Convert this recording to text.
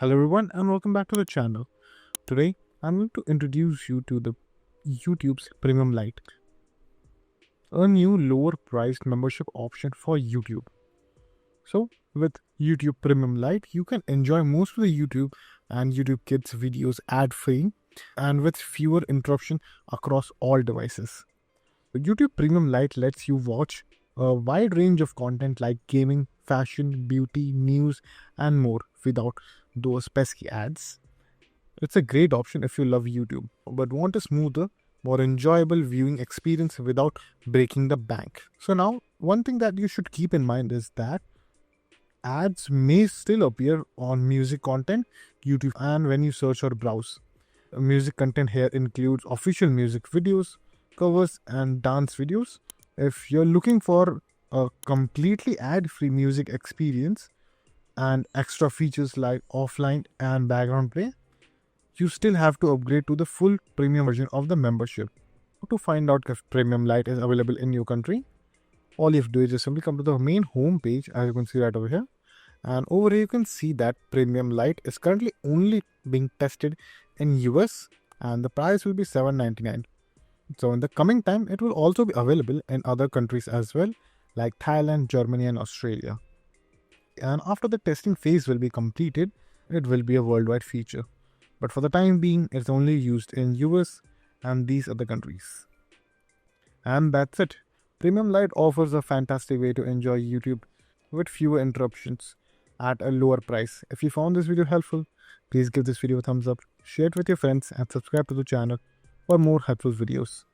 Hello everyone and welcome back to the channel. Today I'm going to introduce you to the YouTube's Premium Lite, a new lower priced membership option for YouTube. So with YouTube Premium Lite, you can enjoy most of the YouTube and YouTube Kids videos ad-free and with fewer interruption across all devices. YouTube Premium Lite lets you watch a wide range of content like gaming, fashion, beauty, news, and more without those pesky ads. It's a great option if you love YouTube but want a smoother, more enjoyable viewing experience without breaking the bank. So, now one thing that you should keep in mind is that ads may still appear on music content, YouTube, and when you search or browse. Music content here includes official music videos, covers, and dance videos. If you're looking for a completely ad free music experience and extra features like offline and background play, you still have to upgrade to the full premium version of the membership. To find out if Premium Lite is available in your country, all you have to do is just simply come to the main home page, as you can see right over here. And over here you can see that Premium Lite is currently only being tested in US and the price will be $7.99. So in the coming time, it will also be available in other countries as well, like Thailand, Germany, and Australia. And after the testing phase will be completed, it will be a worldwide feature. But for the time being, it's only used in US and these other countries. And that's it. Premium Lite offers a fantastic way to enjoy YouTube with fewer interruptions at a lower price. If you found this video helpful, please give this video a thumbs up, share it with your friends, and subscribe to the channel for more helpful videos.